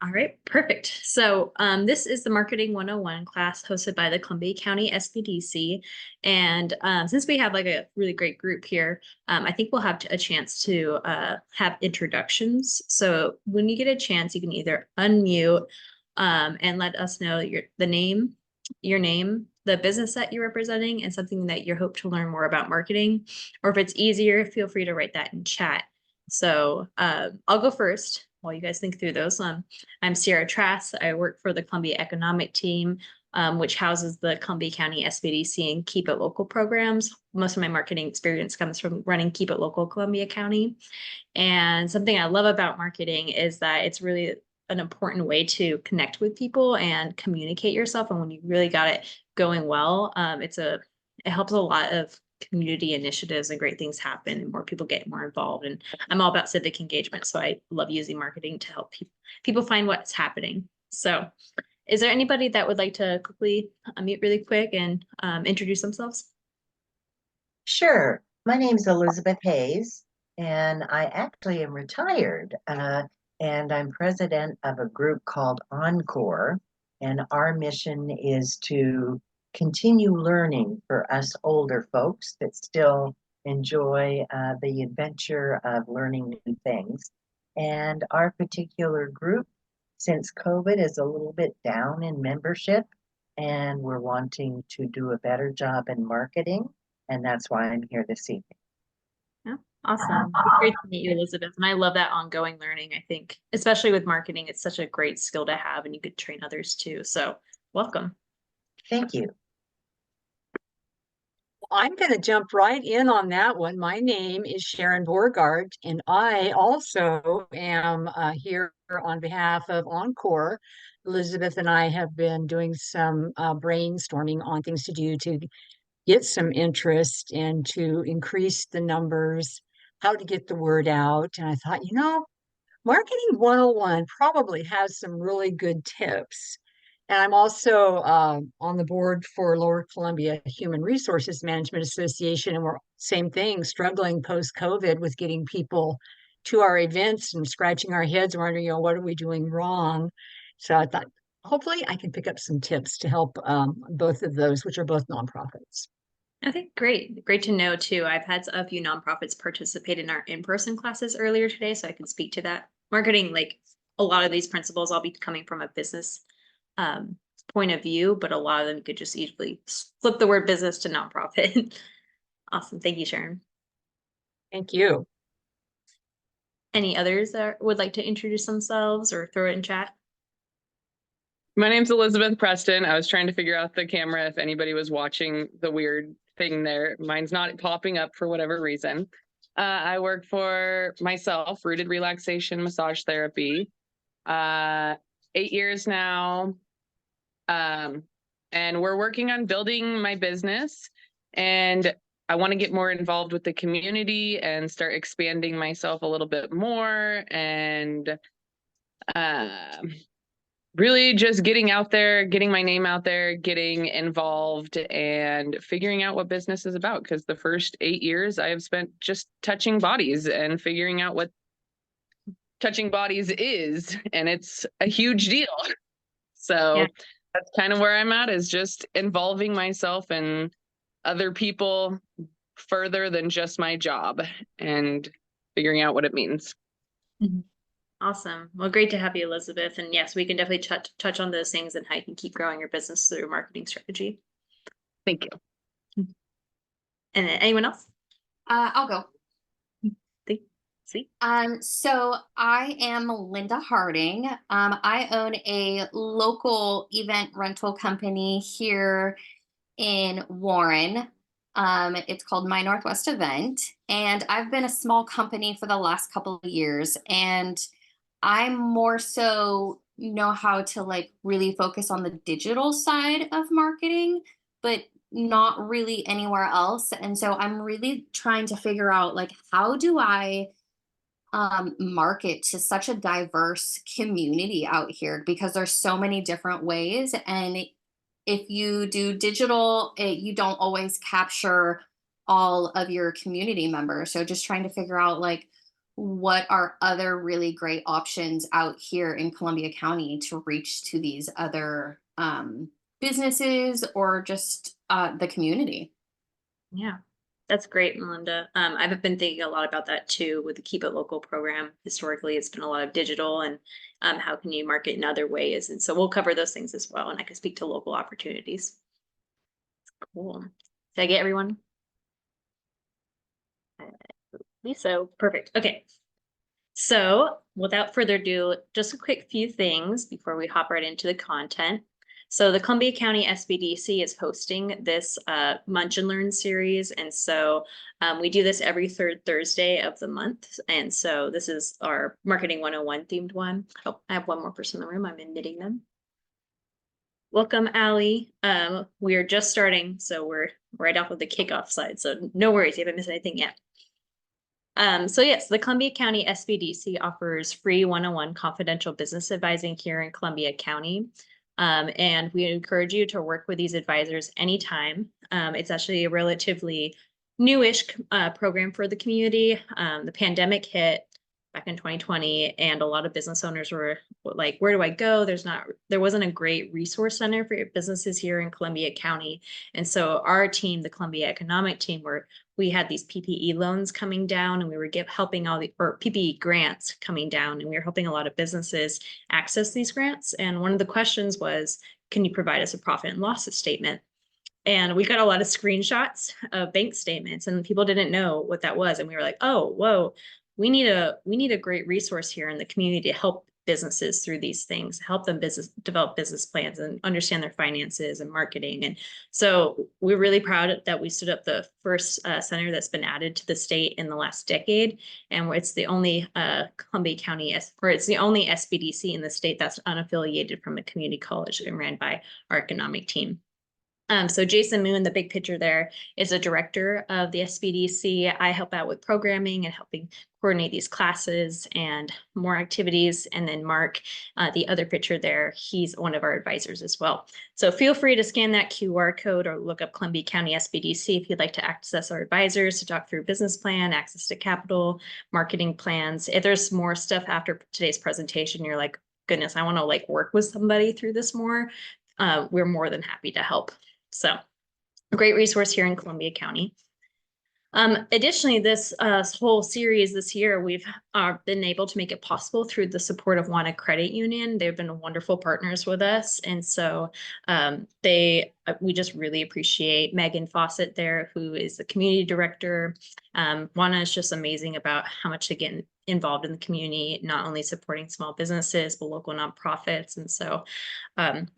All right, perfect. So this is the Marketing 101 class hosted by the Columbia County SBDC. And since we have like a really great group here, I think we'll have a chance to have introductions. So when you get a chance, you can either unmute and let us know your name, the business that you're representing, and something that you hope to learn more about marketing. Or if it's easier, feel free to write that in chat. So I'll go first while you guys think through those. I'm Sierra Trass. I work for the Columbia Economic Team, which houses the Columbia County SBDC and Keep It Local programs. Most of my marketing experience comes from running Keep It Local Columbia County. And something I love about marketing is that it's really an important way to connect with people and communicate yourself. And when you really got it going well, it helps a lot of community initiatives and great things happen and more people get more involved. And I'm all about civic engagement. So I love using marketing to help people find what's happening. So is there anybody that would like to quickly unmute really quick and introduce themselves? Sure. My name's Elizabeth Hayes, and I actually am retired, and I'm president of a group called Encore, and our mission is to continue learning for us older folks that still enjoy the adventure of learning new things. And our particular group, since COVID, is a little bit down in membership, and we're wanting to do a better job in marketing. And that's why I'm here this evening. Yeah, awesome. Great to meet you, Elizabeth. And I love that ongoing learning. I think, especially with marketing, it's such a great skill to have and you could train others too. So welcome. Thank you. I'm going to jump right in on that one. My name is Sharon Borgard, and I also am here on behalf of Encore. Elizabeth and I have been doing some brainstorming on things to do to get some interest and to increase the numbers, how to get the word out. And I thought, Marketing 101 probably has some really good tips. And I'm also on the board for Lower Columbia Human Resources Management Association, and we're same thing, struggling post-COVID with getting people to our events and scratching our heads, wondering, what are we doing wrong? So I thought, hopefully, I can pick up some tips to help both of those, which are both nonprofits. Okay, great. Great to know too. I've had a few nonprofits participate in our in-person classes earlier today, so I can speak to that. Marketing, like a lot of these principles, I'll be coming from a business point of view, but a lot of them you could just easily flip the word business to nonprofit. Awesome. Thank you, Sharon. Thank you. Any others that would like to introduce themselves or throw it in chat? My name's Elizabeth Preston. I was trying to figure out the camera if anybody was watching the weird thing there. Mine's not popping up for whatever reason. I work for myself, Rooted Relaxation Massage Therapy. 8 years now. And we're working on building my business. And I want to get more involved with the community and start expanding myself a little bit more. And really just getting out there, getting my name out there, getting involved and figuring out what business is about. Because the first 8 years I have spent just touching bodies and figuring out what touching bodies is. And it's a huge deal. So that's kind of where I'm at, is just involving myself and other people further than just my job and figuring out what it means. Mm-hmm. Awesome. Well, great to have you, Elizabeth. And yes, we can definitely touch on those things and how you can keep growing your business through marketing strategy. Thank you. And then anyone else? I'll go. Sweet. So I am Linda Harding. I own a local event rental company here in Warren. It's called My Northwest Event, and I've been a small company for the last couple of years, and I'm more so know how to like really focus on the digital side of marketing, but not really anywhere else. And so I'm really trying to figure out like, how do I market to such a diverse community out here, because there's so many different ways. And if you do digital, you don't always capture all of your community members. So just trying to figure out like, what are other really great options out here in Columbia County to reach to these other businesses or just the community. Yeah, that's great, Melinda. I've been thinking a lot about that too with the Keep It Local program. Historically, it's been a lot of digital and how can you market in other ways? And so we'll cover those things as well. And I can speak to local opportunities. Cool. Did I get everyone? So perfect. Okay. So without further ado, just a quick few things before we hop right into the content. So the Columbia County SBDC is hosting this Munch and Learn series. And so we do this every third Thursday of the month. And so this is our Marketing 101 themed one. Oh, I have one more person in the room. I'm admitting them. Welcome, Allie. We are just starting, so we're right off of the kickoff slide. So no worries, you haven't missed anything yet. So yes, the Columbia County SBDC offers free one-on-one confidential business advising here in Columbia County. And we encourage you to work with these advisors anytime. It's actually a relatively newish program for the community. The pandemic hit back in 2020, and a lot of business owners were like, where do I go? There wasn't a great resource center for businesses here in Columbia County. And so our team, the Columbia Economic Team, we had these PPE loans coming down, and we were helping or PPE grants coming down, and we were helping a lot of businesses access these grants. And one of the questions was, can you provide us a profit and loss statement? And we got a lot of screenshots of bank statements, and people didn't know what that was. And we were like, oh, whoa, we need a great resource here in the community to help businesses through these things, help them develop business plans and understand their finances and marketing. And so we're really proud that we stood up the first center that's been added to the state in the last decade. And it's the only Columbia County, it's the only SBDC in the state that's unaffiliated from a community college and ran by our economic team. So Jason Moon, the big picture there, is a director of the SBDC. I help out with programming and helping coordinate these classes and more activities. And then Mark, the other picture there, he's one of our advisors as well. So feel free to scan that QR code or look up Columbia County SBDC if you'd like to access our advisors to talk through business plan, access to capital, marketing plans. If there's more stuff after today's presentation, you're like, goodness, I want to like work with somebody through this more, we're more than happy to help. So a great resource here in Columbia County. Additionally, this whole series this year, we've been able to make it possible through the support of WANA Credit Union. They've been wonderful partners with us. And so we just really appreciate Megan Fawcett there, who is the community director. WANA is just amazing about how much they get involved in the community, not only supporting small businesses, but local nonprofits. And so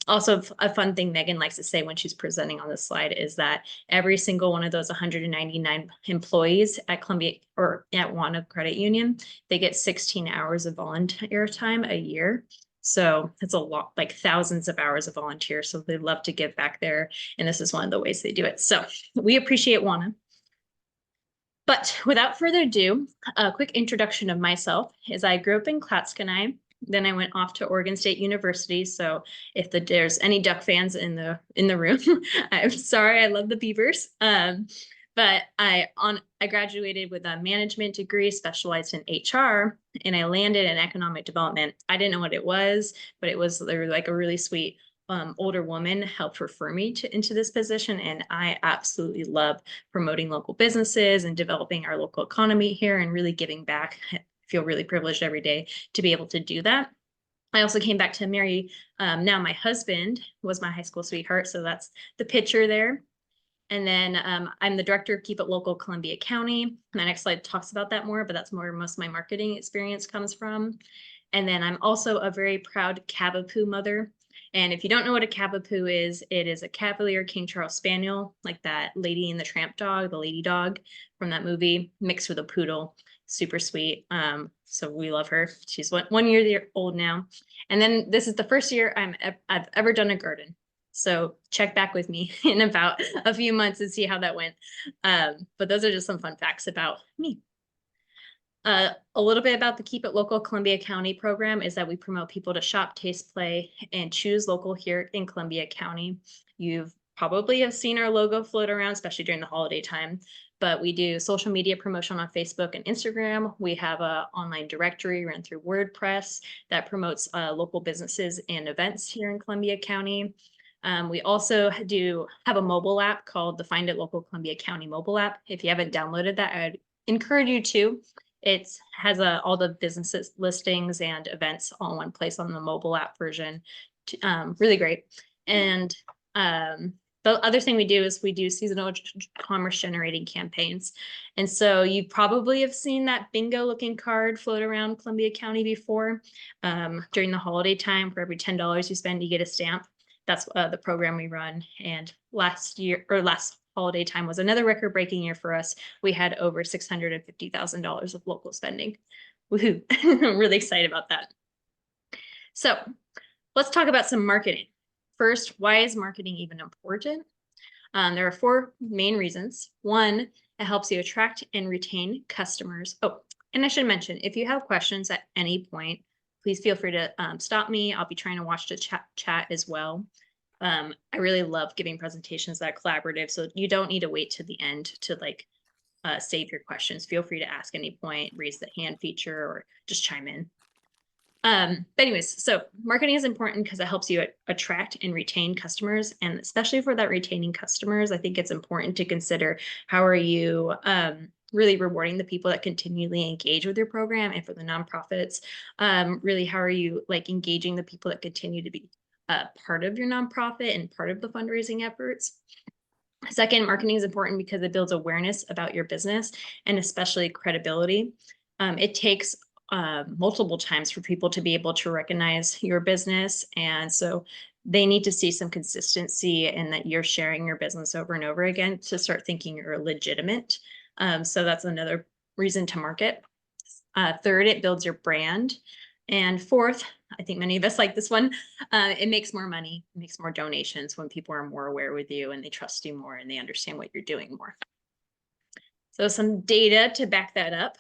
also a fun thing Megan likes to say when she's presenting on this slide is that every single one of those 199 employees at Columbia or at WANA Credit Union, they get 16 hours of volunteer time a year. So it's a lot, like thousands of hours of volunteer. So they love to give back there. And this is one of the ways they do it. So we appreciate WANA. But without further ado, a quick introduction of myself is I grew up in Clatskanie. Then I went off to Oregon State University. So if there's any Duck fans in the room, I'm sorry, I love the Beavers. But I graduated with a management degree, specialized in HR, and I landed in economic development. I didn't know what it was, but there was like a really sweet older woman helped refer me into this position. And I absolutely love promoting local businesses and developing our local economy here and really giving back. I feel really privileged every day to be able to do that. I also came back to marry now my husband was my high school sweetheart. So that's the picture there. And then I'm the director of Keep It Local Columbia County. My next slide talks about that more, but that's where most of my marketing experience comes from. And then I'm also a very proud Cavapoo mother. And if you don't know what a Cavapoo is, it is a Cavalier King Charles Spaniel, like that Lady and the Tramp dog, the lady dog from that movie, mixed with a poodle. Super sweet. So we love her. She's 1 year old now. And then this is the first year I've ever done a garden. So check back with me in about a few months and see how that went. But those are just some fun facts about me. A little bit about the Keep It Local Columbia County program is that we promote people to shop, taste, play, and choose local here in Columbia County. You've probably have seen our logo float around, especially during the holiday time. but we do social media promotion on Facebook and Instagram. We have an online directory run through WordPress that promotes local businesses and events here in Columbia County. We also have a mobile app called the Find It Local Columbia County mobile app. If you haven't downloaded that, I'd encourage you to. It has all the businesses listings and events all in one place on the mobile app version. Really great. And the other thing we do is we do seasonal commerce generating campaigns. And so you probably have seen that bingo looking card float around Columbia County before. During the holiday time, for every $10 you spend, you get a stamp. That's the program we run. And last holiday time was another record-breaking year for us. We had over $650,000 of local spending. Woohoo! I'm really excited about that. So let's talk about some marketing. First, why is marketing even important? There are 4 main reasons. 1, it helps you attract and retain customers. Oh, and I should mention, if you have questions at any point, please feel free to stop me. I'll be trying to watch the chat as well. I really love giving presentations that are collaborative, so you don't need to wait to the end to save your questions. Feel free to ask any point, raise the hand feature, or just chime in. But anyways, so marketing is important because it helps you attract and retain customers. And especially for that retaining customers, I think it's important to consider how are you really rewarding the people that continually engage with your program, and for the nonprofits, really how are you engaging the people that continue to be part of your nonprofit and part of the fundraising efforts. Second, marketing is important because it builds awareness about your business and especially credibility. It takes multiple times for people to be able to recognize your business. And so they need to see some consistency and that you're sharing your business over and over again to start thinking you're legitimate. So that's another reason to market. Third, it builds your brand. And fourth, I think many of us like this one, it makes more money, it makes more donations when people are more aware with you and they trust you more and they understand what you're doing more. So some data to back that up.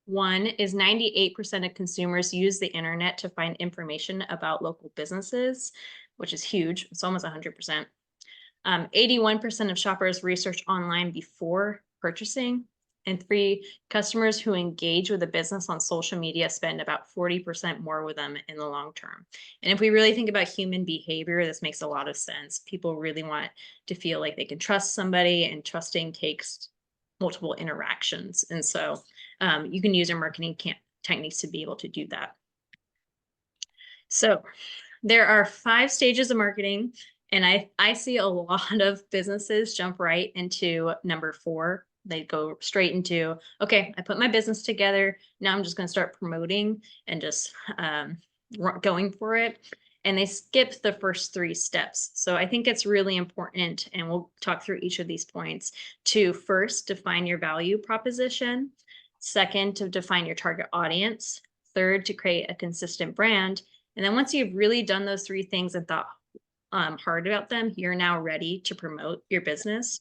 1 is 98% of consumers use the internet to find information about local businesses, which is huge. It's almost 100%. 81% of shoppers research online before purchasing. And 3, customers who engage with a business on social media spend about 40% more with them in the long term. And if we really think about human behavior, this makes a lot of sense. People really want to feel like they can trust somebody, and trusting takes multiple interactions. And so you can use your marketing techniques to be able to do that. So there are 5 stages of marketing, and I see a lot of businesses jump right into number 4. They go straight into, okay, I put my business together. Now I'm just going to start promoting and just going for it. And they skip the first 3 steps. So I think it's really important, and we'll talk through each of these points, to first define your value proposition. Second, to define your target audience. Third, to create a consistent brand. And then once you've really done those 3 things and thought hard about them, you're now ready to promote your business.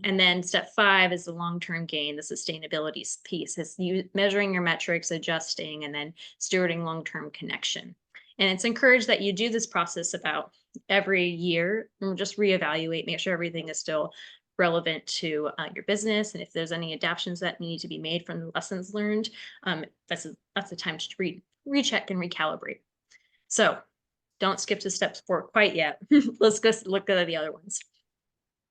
And then step 5 is the long-term gain, the sustainability piece. It's you measuring your metrics, adjusting, and then stewarding long-term connection. And it's encouraged that you do this process about every year and just reevaluate, make sure everything is still relevant to your business. And if there's any adaptations that need to be made from the lessons learned, that's the time to recheck and recalibrate. So don't skip to steps 4 quite yet. Let's go look at the other ones.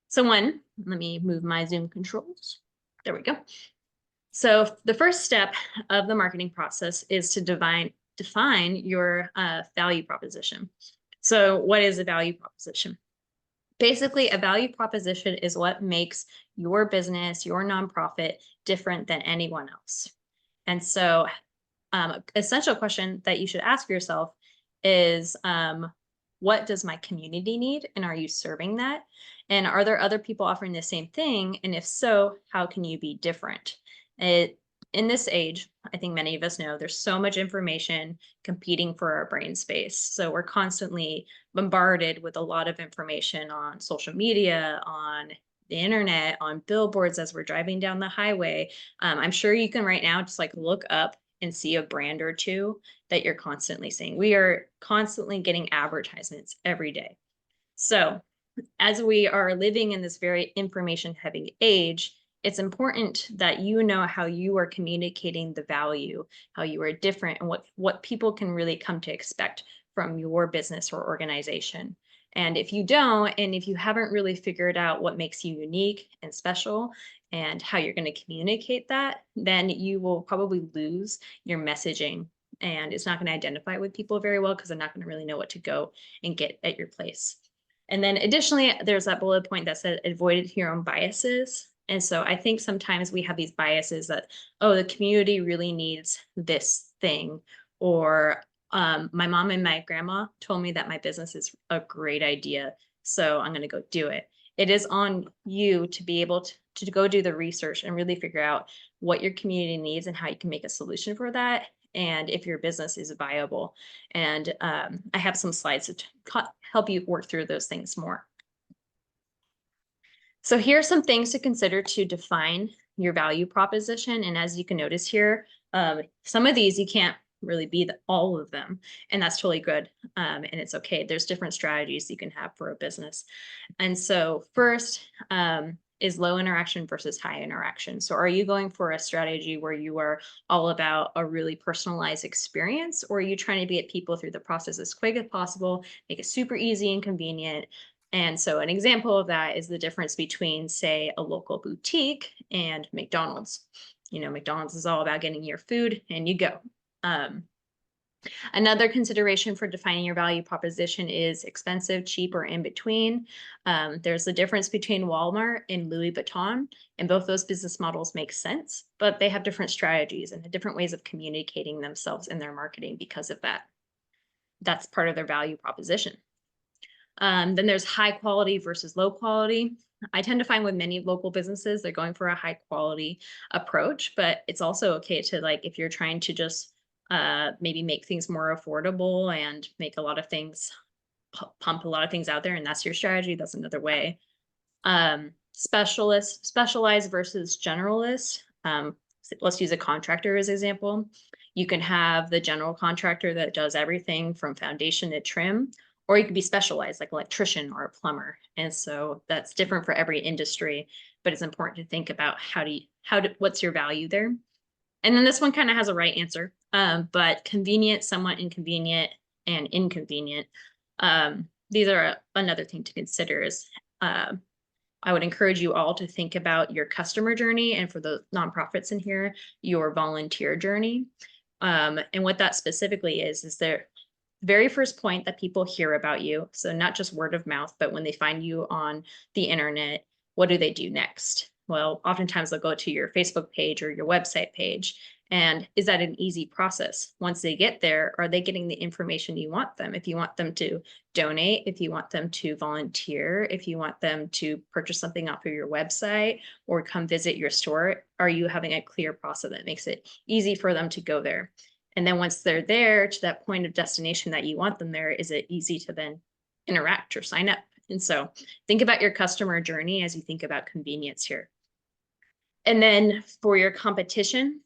So 1, let me move my Zoom controls. There we go. So the first step of the marketing process is to define your value proposition. So what is a value proposition? Basically, a value proposition is what makes your business, your nonprofit, different than anyone else. And so essential question that you should ask yourself is, what does my community need? And are you serving that? And are there other people offering the same thing? And if so, how can you be different? In this age, I think many of us know there's so much information competing for our brain space. So we're constantly bombarded with a lot of information on social media, on the internet, on billboards as we're driving down the highway. I'm sure you can right now just look up and see a brand or 2 that you're constantly seeing. We are constantly getting advertisements every day. So as we are living in this very information heavy age, it's important that you know how you are communicating the value, how you are different, and what people can really come to expect from your business or organization. And if you don't, and if you haven't really figured out what makes you unique and special and how you're going to communicate that, then you will probably lose your messaging, and it's not going to identify with people very well because they're not going to really know what to go and get at your place. And then additionally, there's that bullet point that said avoid your own biases. And so I think sometimes we have these biases that, oh, the community really needs this thing, or my mom and my grandma told me that my business is a great idea, so I'm going to go do it. It is on you to be able to go do the research and really figure out what your community needs and how you can make a solution for that, and if your business is viable. And I have some slides to help you work through those things more. So here are some things to consider to define your value proposition. And as you can notice here, some of these you can't really be all of them, and that's totally good. And it's okay. There's different strategies you can have for a business. And so first is low interaction versus high interaction. So are you going for a strategy where you are all about a really personalized experience, or are you trying to get people through the process as quick as possible, make it super easy and convenient? And so an example of that is the difference between, say, a local boutique and McDonald's. You know, McDonald's is all about getting your food and you go. Another consideration for defining your value proposition is expensive, cheap, or in between. There's the difference between Walmart and Louis Vuitton, and both those business models make sense, but they have different strategies and different ways of communicating themselves in their marketing because of that. That's part of their value proposition. Then there's high quality versus low quality. I tend to find with many local businesses, they're going for a high quality approach, but it's also okay to, like, if you're trying to just maybe make things more affordable and make a lot of things, pump a lot of things out there, and that's your strategy, that's another way. Specialized versus generalist. Let's use a contractor as an example. You can have the general contractor that does everything from foundation to trim, or you could be specialized like electrician or a plumber. And so that's different for every industry, but it's important to think about what's your value there. And then this one kind of has a right answer, but convenient, somewhat inconvenient, and inconvenient. These are another thing to consider is I would encourage you all to think about your customer journey, and for the nonprofits in here, your volunteer journey. And what that specifically is their very first point that people hear about you. So not just word of mouth, but when they find you on the internet, what do they do next? Well, oftentimes they'll go to your Facebook page or your website page. And is that an easy process? Once they get there, are they getting the information you want them? If you want them to donate, if you want them to volunteer, if you want them to purchase something off of your website or come visit your store, are you having a clear process that makes it easy for them to go there? And then once they're there to that point of destination that you want them there, is it easy to then interact or sign up? And so think about your customer journey as you think about convenience here. And then for your competition,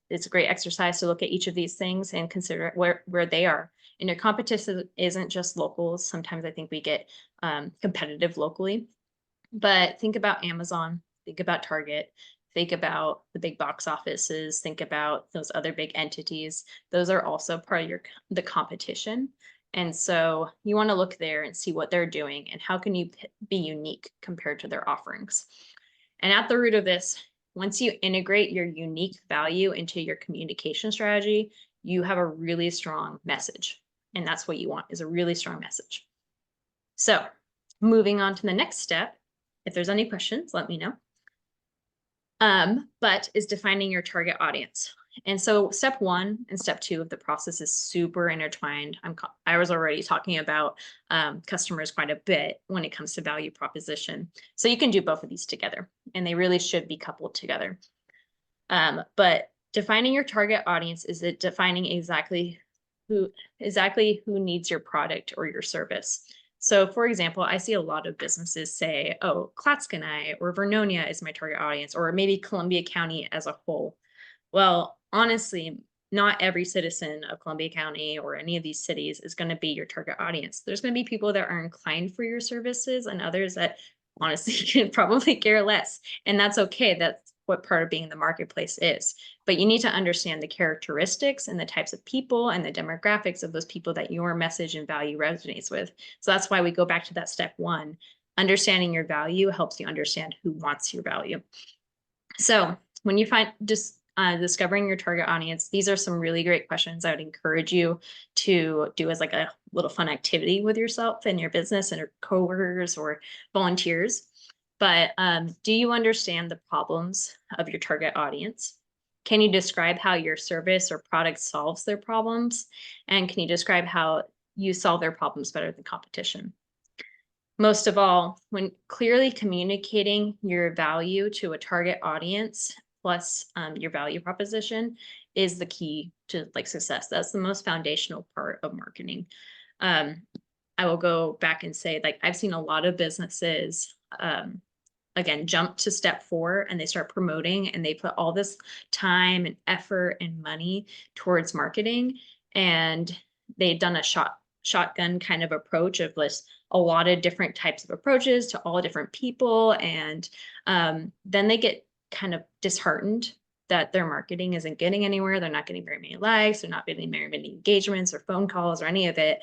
it's a great exercise to look at each of these things and consider where they are. And your competition isn't just locals. Sometimes I think we get competitive locally, but think about Amazon, think about Target, think about the big box offices, think about those other big entities. Those are also part of the competition. And so you want to look there and see what they're doing and how can you be unique compared to their offerings. And at the root of this, once you integrate your unique value into your communication strategy, you have a really strong message. And that's what you want, is a really strong message. So moving on to the next step, if there's any questions, let me know. But is defining your target audience. And so step 1 and step 2 of the process is super intertwined. I was already talking about customers quite a bit when it comes to value proposition. So you can do both of these together, and they really should be coupled together. But defining your target audience is it defining exactly who needs your product or your service. So for example, I see a lot of businesses say, oh, Clatskanie or Vernonia is my target audience, or maybe Columbia County as a whole. Well, honestly, not every citizen of Columbia County or any of these cities is going to be your target audience. There's going to be people that are inclined for your services and others that honestly can probably care less. And that's okay. That's what part of being in the marketplace is. But you need to understand the characteristics and the types of people and the demographics of those people that your message and value resonates with. So that's why we go back to that step one. Understanding your value helps you understand who wants your value. So when you find just discovering your target audience, these are some really great questions I would encourage you to do as like a little fun activity with yourself and your business and your coworkers or volunteers. But do you understand the problems of your target audience? Can you describe how your service or product solves their problems? And can you describe how you solve their problems better than competition? Most of all, when clearly communicating your value to a target audience plus your value proposition is the key to like success. That's the most foundational part of marketing. I will go back and say, like, I've seen a lot of businesses again jump to step 4 and they start promoting and they put all this time and effort and money towards marketing, and they've done a shotgun kind of approach of this a lot of different types of approaches to all different people, and then they get kind of disheartened that their marketing isn't getting anywhere. They're not getting very many likes, they're not getting very many engagements or phone calls or any of it.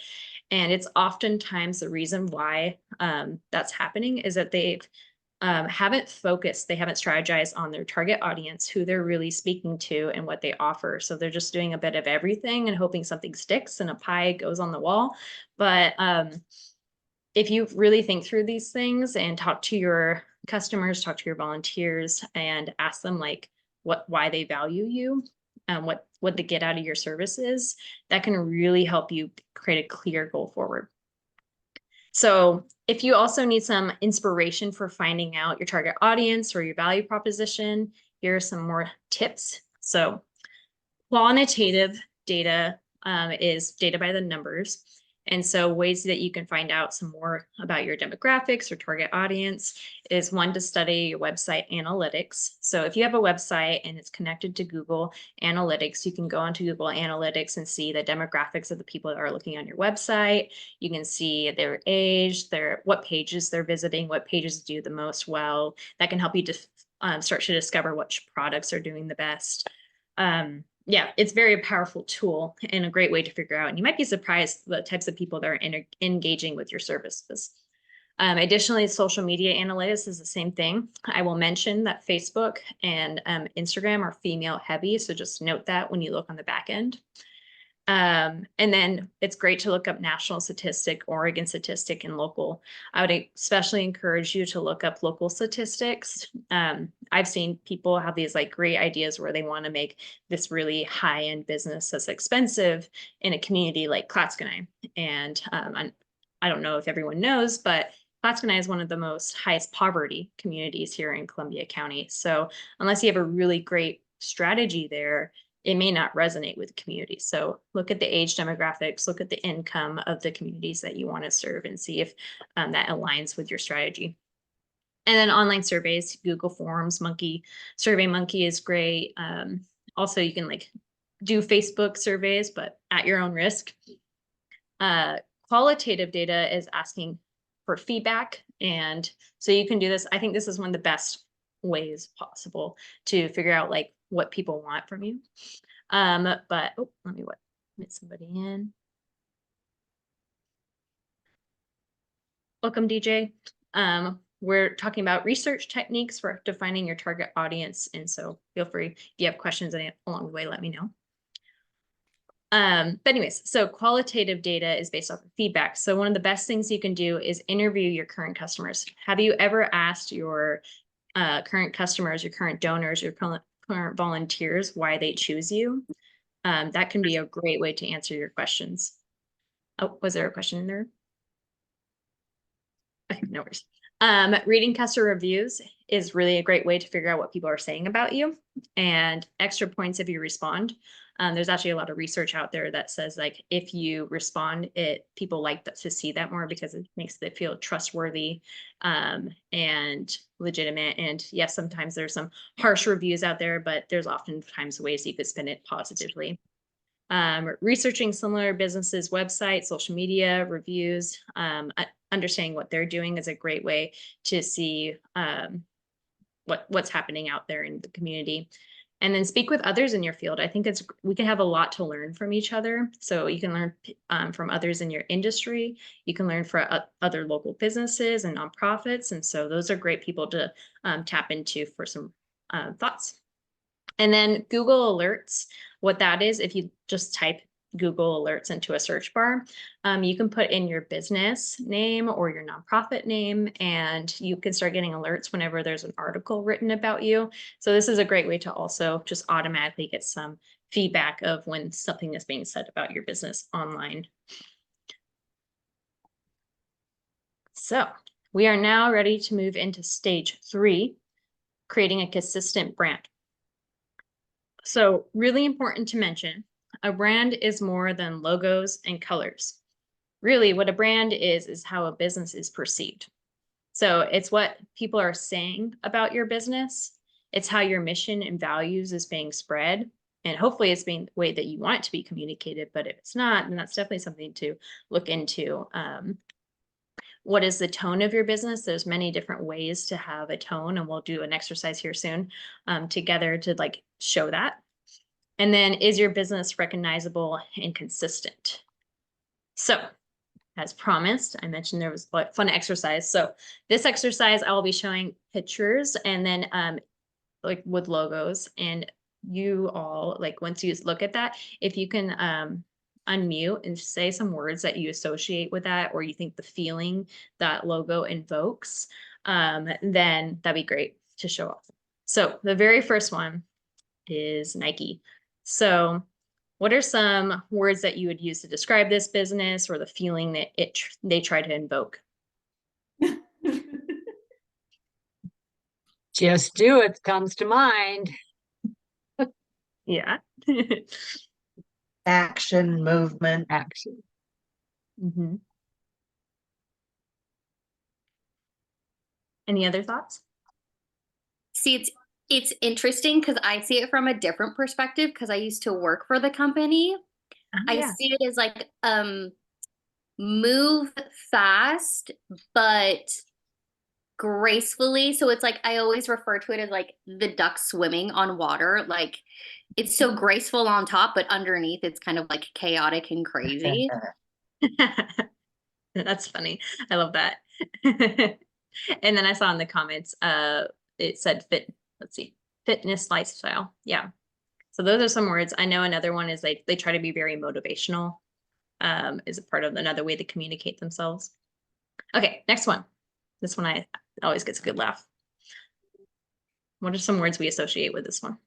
And it's oftentimes the reason why that's happening is that they haven't focused, they haven't strategized on their target audience, who they're really speaking to and what they offer. So they're just doing a bit of everything and hoping something sticks and a pie goes on the wall. But if you really think through these things and talk to your customers, talk to your volunteers and ask them like why they value you and what they get out of your services, that can really help you create a clear goal forward. So if you also need some inspiration for finding out your target audience or your value proposition, here are some more tips. So quantitative data is data by the numbers. And so ways that you can find out some more about your demographics or target audience is one, to study your website analytics. So if you have a website and it's connected to Google Analytics, you can go onto Google Analytics and see the demographics of the people that are looking on your website. You can see their age, what pages they're visiting, what pages do the most well. That can help you start to discover which products are doing the best. Yeah, it's a very powerful tool and a great way to figure out. And you might be surprised the types of people that are engaging with your services. Additionally, social media analytics is the same thing. I will mention that Facebook and Instagram are female heavy. So just note that when you look on the back end. And then it's great to look up national statistic, Oregon statistic, and local. I would especially encourage you to look up local statistics. I've seen people have these like great ideas where they want to make this really high-end business that's expensive in a community like Clatskanie. And I don't know if everyone knows, but Clatskanie is one of the most highest poverty communities here in Columbia County. So unless you have a really great strategy there, it may not resonate with the community. So look at the age demographics, look at the income of the communities that you want to serve and see if that aligns with your strategy. And then online surveys, Google Forms, SurveyMonkey is great. Also, you can like do Facebook surveys, but at your own risk. Qualitative data is asking for feedback. And so you can do this. I think this is one of the best ways possible to figure out like what people want from you. But oh, let somebody in. Welcome, DJ. We're talking about research techniques for defining your target audience. And so feel free, if you have questions along the way, let me know. But anyways, so qualitative data is based off of feedback. So one of the best things you can do is interview your current customers. Have you ever asked your current customers, your current donors, your current volunteers why they choose you? That can be a great way to answer your questions. Oh, was there a question in there? Okay, no worries. Reading customer reviews is really a great way to figure out what people are saying about you, and extra points if you respond. There's actually a lot of research out there that says like if you respond, people like to see that more because it makes them feel trustworthy and legitimate. And yes, sometimes there's some harsh reviews out there, but there's oftentimes ways you could spin it positively. Researching similar businesses' websites, social media, reviews. understanding what they're doing is a great way to see what's happening out there in the community. And then speak with others in your field. I think we can have a lot to learn from each other. So you can learn from others in your industry. You can learn from other local businesses and nonprofits. And so those are great people to tap into for some thoughts. And then Google Alerts, what that is, if you just type Google Alerts into a search bar, you can put in your business name or your nonprofit name, and you can start getting alerts whenever there's an article written about you. So this is a great way to also just automatically get some feedback of when something is being said about your business online. So we are now ready to move into stage 3, creating a consistent brand. So really important to mention, a brand is more than logos and colors. Really, what a brand is how a business is perceived. So it's what people are saying about your business. It's how your mission and values is being spread. And hopefully it's being the way that you want it to be communicated. But if it's not, then that's definitely something to look into. What is the tone of your business? There's many different ways to have a tone, and we'll do an exercise here soon together to like show that. And then, is your business recognizable and consistent? So, as promised, I mentioned there was a fun exercise. So this exercise, I will be showing pictures and then like with logos, and you all, like once you look at that, if you can unmute and say some words that you associate with that, or you think the feeling that logo invokes, then that'd be great to show off. So the very first one is Nike. So what are some words that you would use to describe this business or the feeling that they try to invoke? Just do it comes to mind. Yeah. Action, movement. Action. Mm-hmm. Any other thoughts? See, it's interesting because I see it from a different perspective because I used to work for the company. I see it as like move fast but gracefully. So it's like I always refer to it as like the duck swimming on water. Like it's so graceful on top, but underneath it's kind of like chaotic and crazy. That's funny. I love that. And then I saw in the comments, it said fitness lifestyle. Yeah. So those are some words. I know another one is they try to be very motivational, is a part of another way to communicate themselves. Okay, next one. This one always gets a good laugh. What are some words we associate with this one?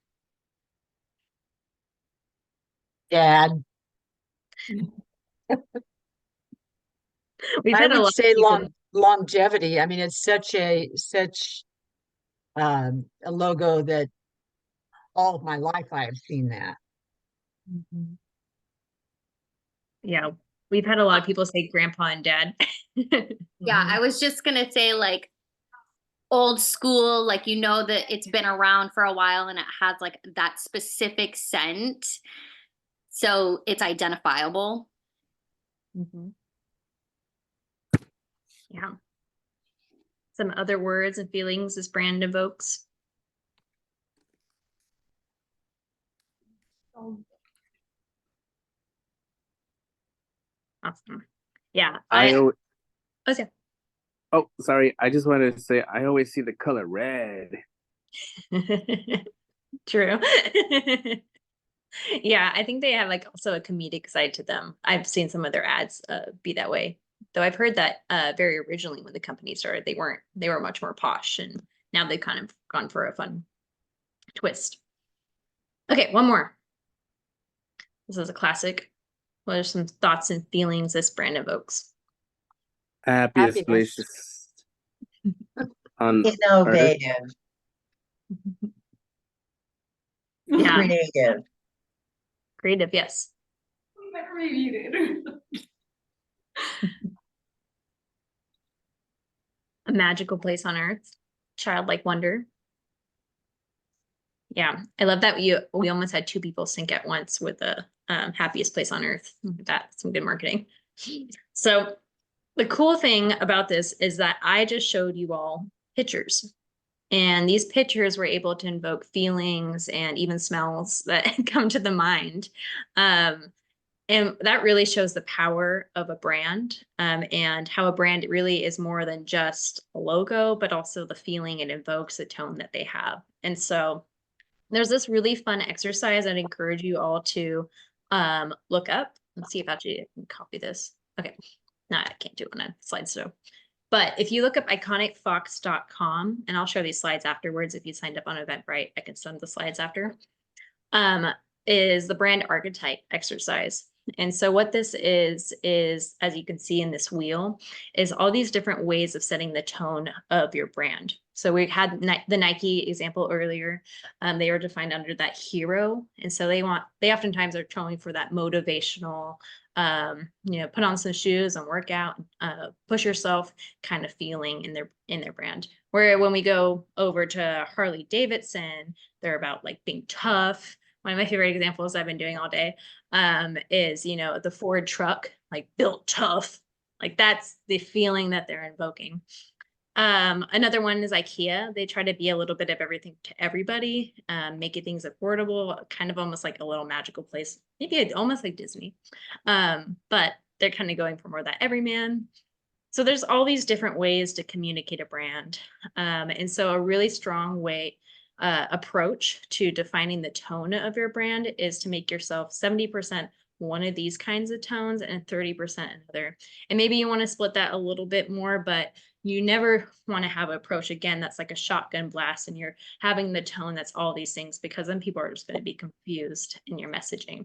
Dad. We've I had a would lot say of people- longevity. I mean, it's such a logo that all of my life I have seen that. Mhm. Yeah, we've had a lot of people say grandpa and dad. Yeah, I was just gonna say like old school, like you know that it's been around for a while and it has like that specific scent. So it's identifiable. Mhm. Yeah. Some other words and feelings this brand evokes. Awesome. Yeah. Okay. Oh, sorry. I just wanted to say I always see the color red. True. Yeah, I think they have like also a comedic side to them. I've seen some of their ads be that way. Though I've heard that very originally when the company started, they were much more posh, and now they've kind of gone for a fun twist. Okay, one more. This is a classic. What are some thoughts and feelings this brand evokes? Happiest Happiness. places on earth. Innovative, Yeah, creative. creative, yes. A magical place on earth, childlike wonder. Yeah, I love that we almost had two people sync at once with the happiest place on earth. That's some good marketing. So The cool thing about this is that I just showed you all pictures. And these pictures were able to invoke feelings and even smells that come to the mind. And that really shows the power of a brand, and how a brand really is more than just a logo, but also the feeling it invokes, the tone that they have. And so there's this really fun exercise I'd encourage you all to look up. Let's see if actually I can copy this. Okay, no, I can't do it on a slideshow. But if you look up iconicfox.com, and I'll show these slides afterwards. If you signed up on Eventbrite, I can send the slides after, is the brand archetype exercise. And so what this is, as you can see in this wheel, is all these different ways of setting the tone of your brand. So we had the Nike example earlier. They were defined under that hero. And so they oftentimes are trying for that motivational, put on some shoes and work out, push yourself kind of feeling in their brand. Where when we go over to Harley Davidson, they're about like being tough. One of my favorite examples I've been doing all day is, the Ford truck, like built tough. Like that's the feeling that they're invoking. Another one is IKEA. They try to be a little bit of everything to everybody, making things affordable, kind of almost like a little magical place, maybe almost like Disney. But they're kind of going for more of that everyman. So there's all these different ways to communicate a brand. And so a really strong way approach to defining the tone of your brand is to make yourself 70% one of these kinds of tones and 30% another. And maybe you want to split that a little bit more, but you never want to have an approach again that's like a shotgun blast and you're having the tone that's all these things, because then people are just going to be confused in your messaging.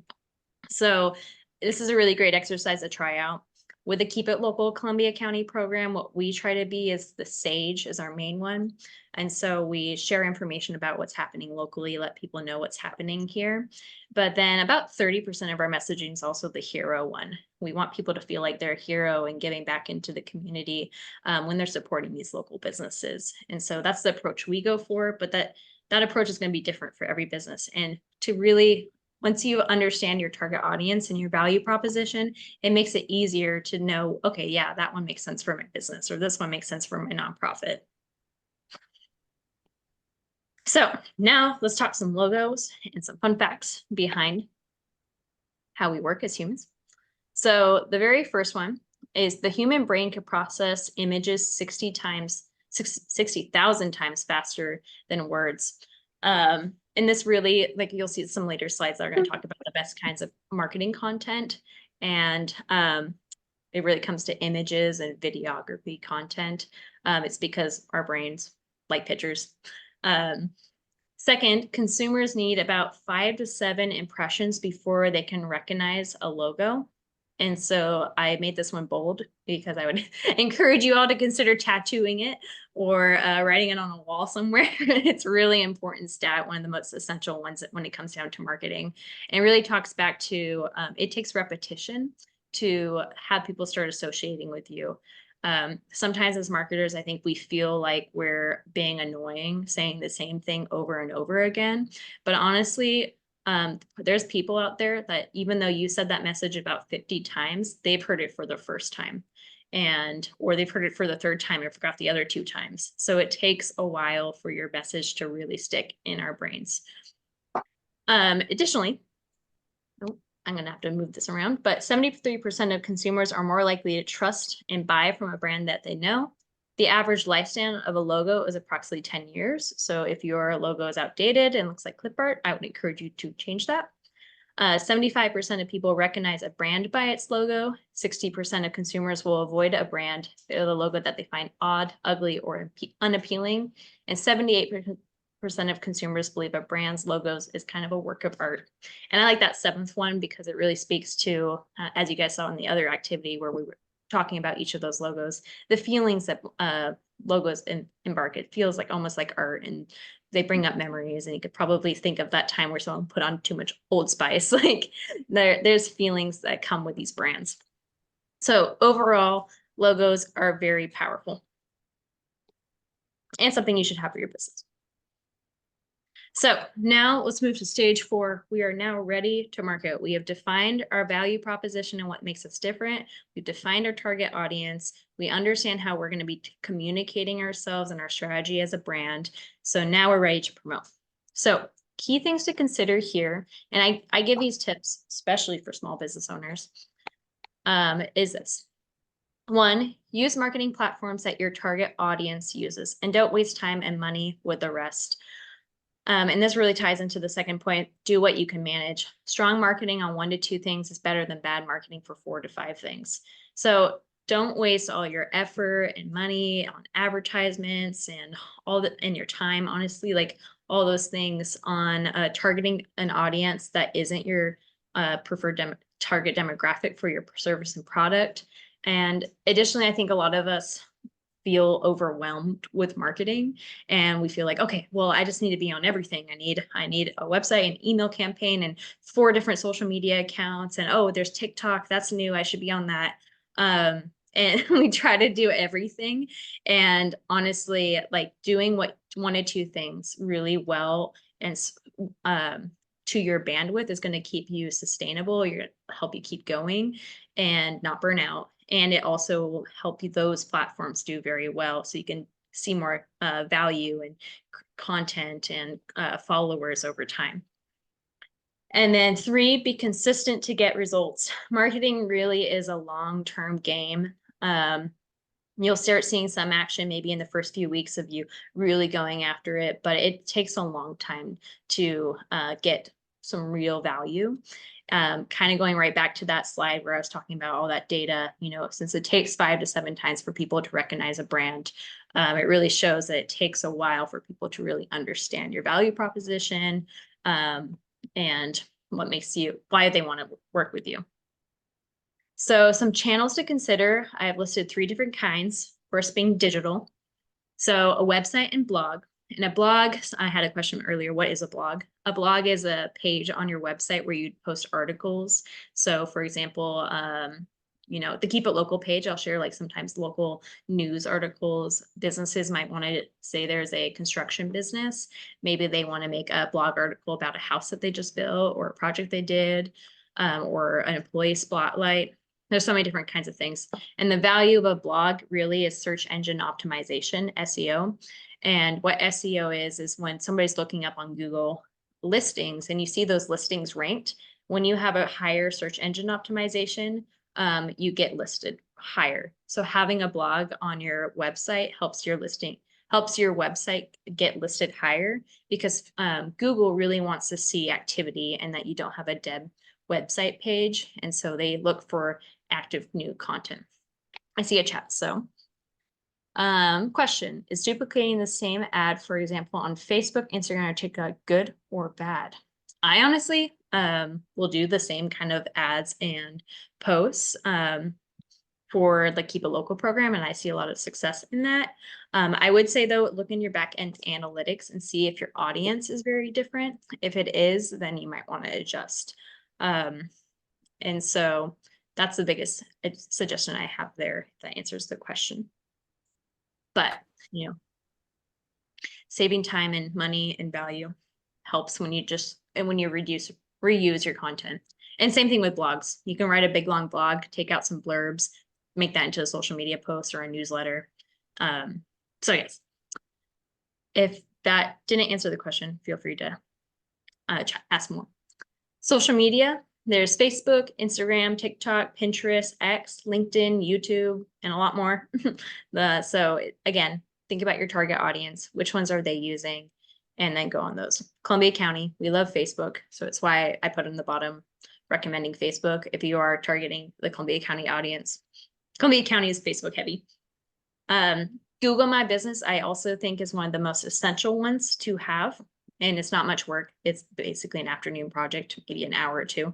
So this is a really great exercise to try out. With the Keep It Local Columbia County program, what we try to be is the SAGE is our main one. And so we share information about what's happening locally, let people know what's happening here. But then about 30% of our messaging is also the hero one. We want people to feel like they're a hero and giving back into the community when they're supporting these local businesses. And so that's the approach we go for, but that approach is going to be different for every business. And to really, once you understand your target audience and your value proposition, it makes it easier to know, okay, yeah, that one makes sense for my business, or this one makes sense for my nonprofit. So now let's talk some logos and some fun facts behind how we work as humans. So the very first one is the human brain can process images 60,000 times faster than words. And this really, like you'll see some later slides that are going to talk about the best kinds of marketing content. And it really comes to images and videography content. It's because our brains like pictures. Second, consumers need about 5 to 7 impressions before they can recognize a logo. And so I made this one bold because I would encourage you all to consider tattooing it or writing it on a wall somewhere. It's really important stat, one of the most essential ones when it comes down to marketing. And it really talks back to, it takes repetition to have people start associating with you. Sometimes as marketers, I think we feel like we're being annoying, saying the same thing over and over again. But honestly, there's people out there that even though you said that message about 50 times, they've heard it for the first time, or they've heard it for the third time and forgot the other 2 times. So it takes a while for your message to really stick in our brains. Additionally, I'm going to have to move this around, but 73% of consumers are more likely to trust and buy from a brand that they know. The average lifespan of a logo is approximately 10 years. So if your logo is outdated and looks like clip art, I would encourage you to change that. 75% of people recognize a brand by its logo. 60% of consumers will avoid a brand or the logo that they find odd, ugly, or unappealing. And 78% of consumers believe a brand's logos is kind of a work of art. And I like that 7th one because it really speaks to, as you guys saw in the other activity where we were talking about each of those logos, the feelings that logos embark. It feels like almost like art, and they bring up memories, and you could probably think of that time where someone put on too much Old Spice. Like there's feelings that come with these brands. So overall, logos are very powerful and something you should have for your business. So now let's move to stage 4. We are now ready to market. We have defined our value proposition and what makes us different. We've defined our target audience. We understand how we're going to be communicating ourselves and our strategy as a brand. So now we're ready to promote. So key things to consider here, and I give these tips, especially for small business owners, is this. 1, use marketing platforms that your target audience uses, and don't waste time and money with the rest. And this really ties into the second point, do what you can manage. Strong marketing on 1 to 2 things is better than bad marketing for 4 to 5 things. So don't waste all your effort and money on advertisements and and your time, honestly, like all those things on targeting an audience that isn't your preferred target demographic for your service and product. And additionally, I think a lot of us feel overwhelmed with marketing, and we feel like, okay, well, I just need to be on everything. I need a website, an email campaign, and 4 different social media accounts, and oh, there's TikTok, that's new, I should be on that. And we try to do everything, and honestly, like doing 1 to 2 things really well and to your bandwidth is going to keep you sustainable. You're going to help you keep going and not burn out. And it also will help you, those platforms do very well. So you can see more value and content and followers over time. And then 3, be consistent to get results. Marketing really is a long-term game. You'll start seeing some action maybe in the first few weeks of you really going after it, but it takes a long time to get some real value. Kind of going right back to that slide where I was talking about all that data, since it takes 5 to 7 times for people to recognize a brand, it really shows that it takes a while for people to really understand your value proposition and why they want to work with you. So some channels to consider, I have listed 3 different kinds. First being digital. So a website and blog. And a blog, I had a question earlier, what is a blog? A blog is a page on your website where you post articles. So for example, the Keep It Local page, I'll share like sometimes local news articles. Businesses might want to say there's a construction business. Maybe they want to make a blog article about a house that they just built or a project they did, or an employee spotlight. There's so many different kinds of things. And the value of a blog really is search engine optimization, SEO. And what SEO is when somebody's looking up on Google listings and you see those listings ranked, when you have a higher search engine optimization, you get listed higher. So having a blog on your website helps your website get listed higher, because Google really wants to see activity and that you don't have a dead website page. And so they look for active new content. I see a chat. So question, is duplicating the same ad, for example, on Facebook, Instagram, or TikTok good or bad? I honestly will do the same kind of ads and posts for the Keep It Local program, and I see a lot of success in that. I would say though, look in your back end analytics and see if your audience is very different. If it is, then you might want to adjust. And so that's the biggest suggestion I have there, if that answers the question. But, saving time and money and value helps when you reuse your content. And same thing with blogs. You can write a big long blog, take out some blurbs, make that into a social media post or a newsletter. So yes, if that didn't answer the question, feel free to ask more. Social media, there's Facebook, Instagram, TikTok, Pinterest, X, LinkedIn, YouTube, and a lot more. So again, think about your target audience. Which ones are they using? And then go on those. Columbia County, we love Facebook. So it's why I put in the bottom recommending Facebook if you are targeting the Columbia County audience. Columbia County is Facebook heavy. Google My Business, I also think is one of the most essential ones to have. And it's not much work. It's basically an afternoon project, maybe an hour or 2.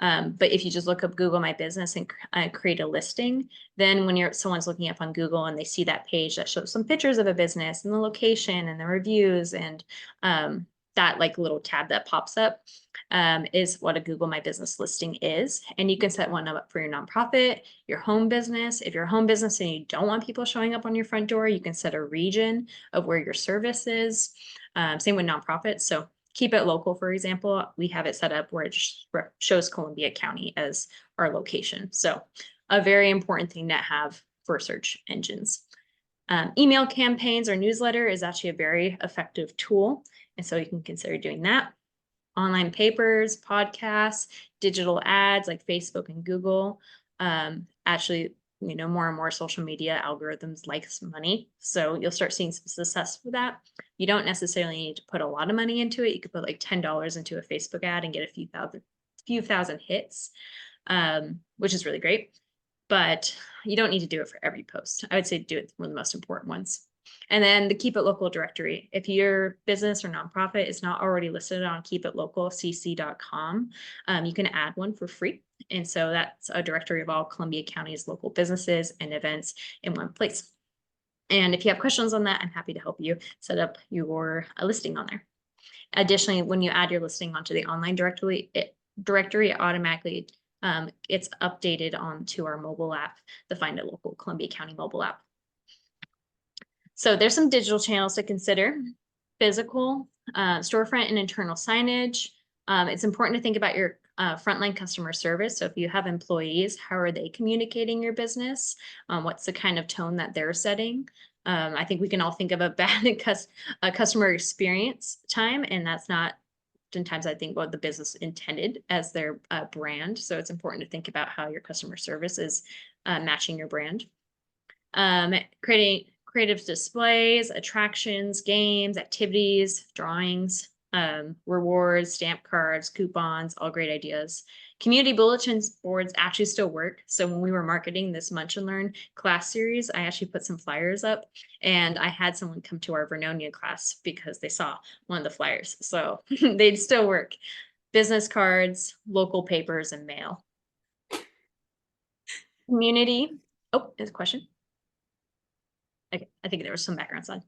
But if you just look up Google My Business and create a listing, then when someone's looking up on Google and they see that page that shows some pictures of a business and the location and the reviews and that like little tab that pops up is what a Google My Business listing is. And you can set one up for your nonprofit, your home business. If you're a home business and you don't want people showing up on your front door, you can set a region of where your service is. Same with nonprofits. So Keep It Local, for example, we have it set up where it shows Columbia County as our location. So a very important thing to have for search engines. Email campaigns or newsletter is actually a very effective tool. And so you can consider doing that. Online papers, podcasts, digital ads like Facebook and Google. Actually, more and more social media algorithms like money. So you'll start seeing some success with that. You don't necessarily need to put a lot of money into it. You could put like $10 into a Facebook ad and get a few thousand hits, which is really great. But you don't need to do it for every post. I would say do it for the most important ones. And then the Keep It Local directory. If your business or nonprofit is not already listed on keepitlocalcc.com, you can add one for free. And so that's a directory of all Columbia County's local businesses and events in one place. And if you have questions on that, I'm happy to help you set up your listing on there. Additionally, when you add your listing onto the online directory, it automatically it's updated onto our mobile app, the Find It Local Columbia County mobile app. So there's some digital channels to consider: physical, storefront and internal signage. It's important to think about your frontline customer service. So if you have employees, how are they communicating your business? What's the kind of tone that they're setting? I think we can all think of a bad customer experience time, and that's not oftentimes, I think, what the business intended as their brand. So it's important to think about how your customer service is matching your brand. Creating creative displays, attractions, games, activities, drawings, rewards, stamp cards, coupons, all great ideas. Community bulletins boards actually still work. So when we were marketing this Munch and Learn class series, I actually put some flyers up, and I had someone come to our Vernonia class because they saw one of the flyers. So they'd still work. Business cards, local papers, and mail. Community. Oh, there's a question. Okay, I think there was some background sound.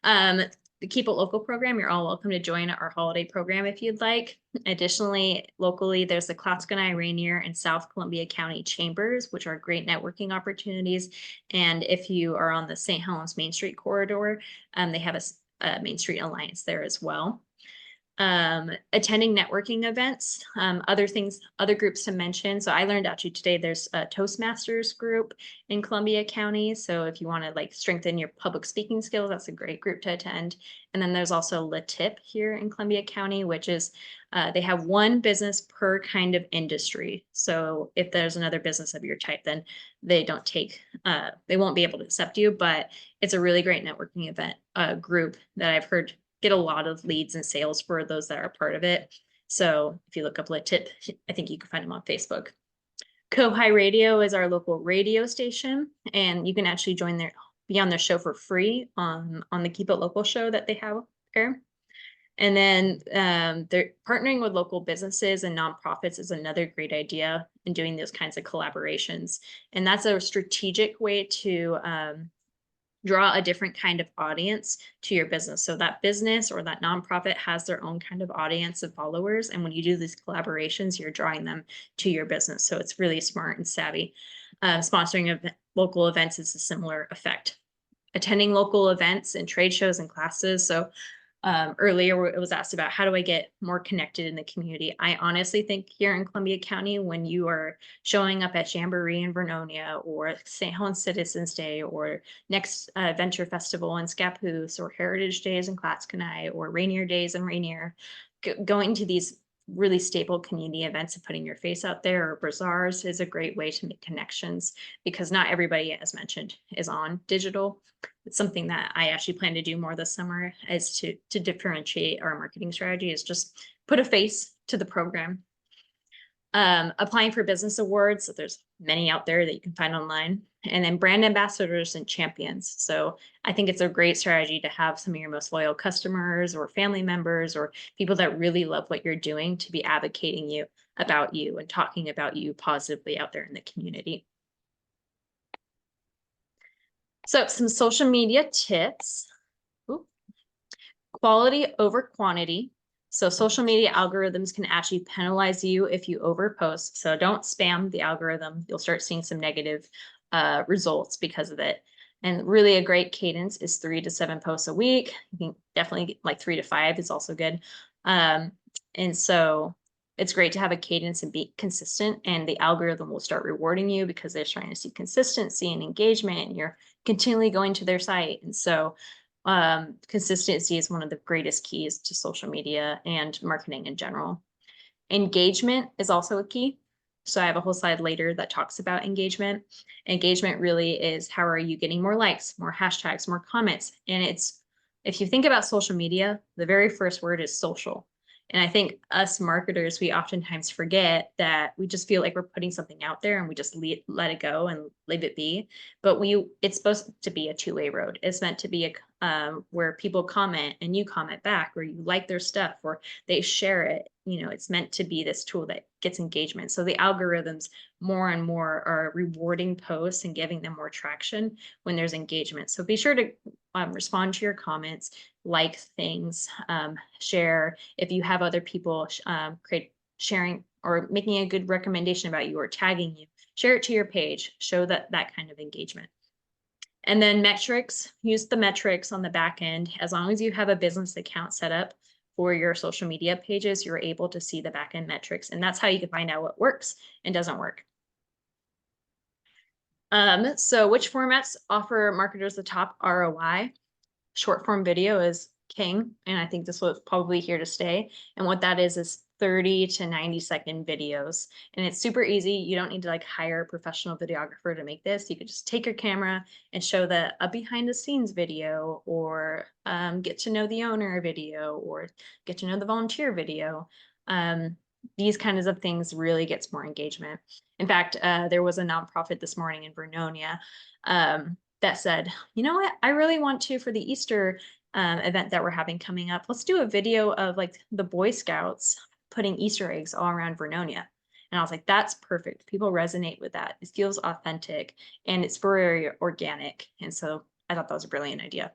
The Keep It Local program, you're all welcome to join our holiday program if you'd like. Additionally, locally, there's the Clatskanie, Rainier, and South Columbia County Chambers, which are great networking opportunities. And if you are on the St. Helens Main Street corridor, they have a Main Street Alliance there as well. Attending networking events, other groups to mention. So I learned actually today there's a Toastmasters group in Columbia County. So if you want to like strengthen your public speaking skills, that's a great group to attend. And then there's also LaTip here in Columbia County, which is they have one business per kind of industry. So if there's another business of your type, then they don't take, they won't be able to accept you, but it's a really great networking event group that I've heard get a lot of leads and sales for those that are part of it. So if you look up LaTip, I think you can find them on Facebook. Kohai Radio is our local radio station, and you can actually be on their show for free on the Keep It Local show that they have there. And then they're partnering with local businesses and nonprofits is another great idea in doing those kinds of collaborations. And that's a strategic way to draw a different kind of audience to your business. So that business or that nonprofit has their own kind of audience of followers. And when you do these collaborations, you're drawing them to your business. So it's really smart and savvy. Sponsoring of local events is a similar effect. Attending local events and trade shows and classes. So earlier it was asked about how do I get more connected in the community. I honestly think here in Columbia County, when you are showing up at Jamboree in Vernonia or St. Helens Citizens Day or next Venture Festival in Scappoose or Heritage Days in Clatskanie or Rainier Days in Rainier, going to these really staple community events and putting your face out there, or bazaars, is a great way to make connections, because not everybody, as mentioned, is on digital. It's something that I actually plan to do more this summer, is to differentiate our marketing strategy, is just put a face to the program. Applying for business awards. So there's many out there that you can find online. And then brand ambassadors and champions. So I think it's a great strategy to have some of your most loyal customers or family members or people that really love what you're doing to be advocating about you and talking about you positively out there in the community. So some social media tips. Ooh. Quality over quantity. So social media algorithms can actually penalize you if you overpost. So don't spam the algorithm. You'll start seeing some negative results because of it. And really a great cadence is 3 to 7 posts a week. You can definitely like 3 to 5 is also good. And so it's great to have a cadence and be consistent, and the algorithm will start rewarding you because they're trying to see consistency and engagement, and you're continually going to their site. And so consistency is one of the greatest keys to social media and marketing in general. Engagement is also a key. So I have a whole slide later that talks about engagement. Engagement really is, how are you getting more likes, more hashtags, more comments? And it's, if you think about social media, the very first word is social. And I think us marketers, we oftentimes forget that we just feel like we're putting something out there and we just let it go and leave it be. But it's supposed to be a two-way road. It's meant to be where people comment and you comment back, or you like their stuff, or they share it. You know, it's meant to be this tool that gets engagement. So the algorithms more and more are rewarding posts and giving them more traction when there's engagement. So be sure to respond to your comments, like things, share. If you have other people sharing or making a good recommendation about you or tagging you, share it to your page, show that kind of engagement. And then metrics, use the metrics on the back end. As long as you have a business account set up for your social media pages, you're able to see the back end metrics. And that's how you can find out what works and doesn't work. So which formats offer marketers the top ROI? Short form video is king, and I think this was probably here to stay. And what that is 30 to 90-second videos, and it's super easy. You don't need to like hire a professional videographer to make this. You could just take your camera and show a behind the scenes video, or get to know the owner video, or get to know the volunteer video. These kinds of things really gets more engagement. In fact, there was a nonprofit this morning in Vernonia that said, you know what, I really want to, for the Easter event that we're having coming up, let's do a video of like the Boy Scouts putting Easter eggs all around Vernonia. And I was like, that's perfect. People resonate with that. It feels authentic and it's very organic. And so I thought that was a brilliant idea.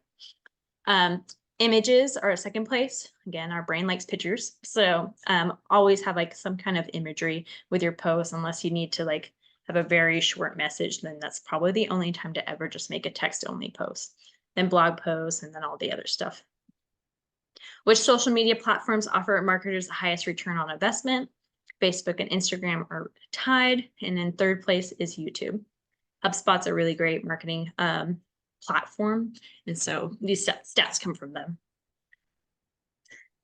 Images are a second place. Again, our brain likes pictures. So always have like some kind of imagery with your posts, unless you need to like have a very short message, then that's probably the only time to ever just make a text only post. Then blog posts, and then all the other stuff. Which social media platforms offer marketers the highest return on investment? Facebook and Instagram are tied. And in third place is YouTube. HubSpot's a really great marketing platform. And so these stats come from them.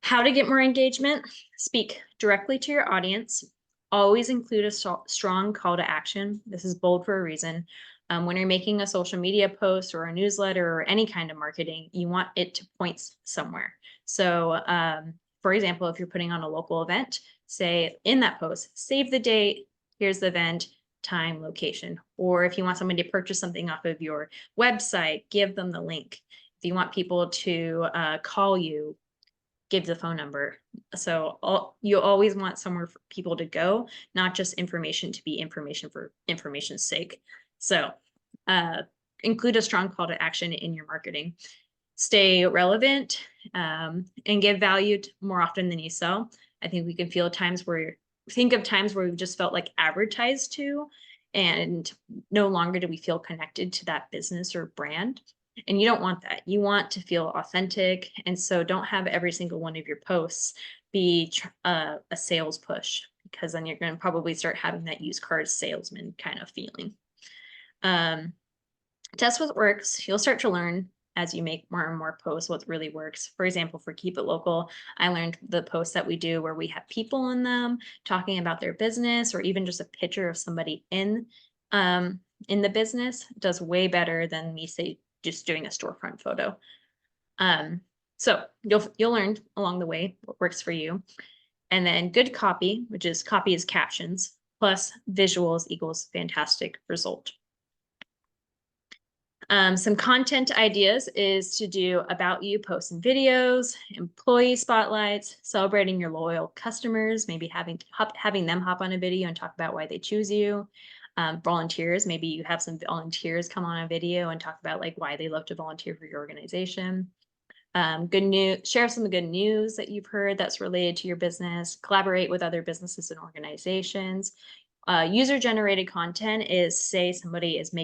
How to get more engagement? Speak directly to your audience. Always include a strong call to action. This is bold for a reason. When you're making a social media post or a newsletter or any kind of marketing, you want it to point somewhere. So for example, if you're putting on a local event, say in that post, save the date, here's the event, time, location. Or if you want somebody to purchase something off of your website, give them the link. If you want people to call you, give the phone number. So you always want somewhere for people to go, not just information to be information for information's sake. So include a strong call to action in your marketing. Stay relevant and give value more often than you sell. I think we can think of times where we've just felt like advertised to, and no longer do we feel connected to that business or brand. And you don't want that. You want to feel authentic. And so don't have every single one of your posts be a sales push, because then you're going to probably start having that used car salesman kind of feeling. Test what works. You'll start to learn as you make more and more posts what really works. For example, for Keep It Local, I learned the posts that we do where we have people in them talking about their business, or even just a picture of somebody in the business does way better than me just doing a storefront photo. So you'll learn along the way what works for you. And then good copy, which is copy is captions, plus visuals equals fantastic result. Some content ideas is to do about you posts and videos, employee spotlights, celebrating your loyal customers, maybe having them hop on a video and talk about why they choose you. Volunteers, maybe you have some volunteers come on a video and talk about like why they love to volunteer for your organization. Good news, share some good news that you've heard that's related to your business, collaborate with other businesses and organizations. User-generated content is, say somebody is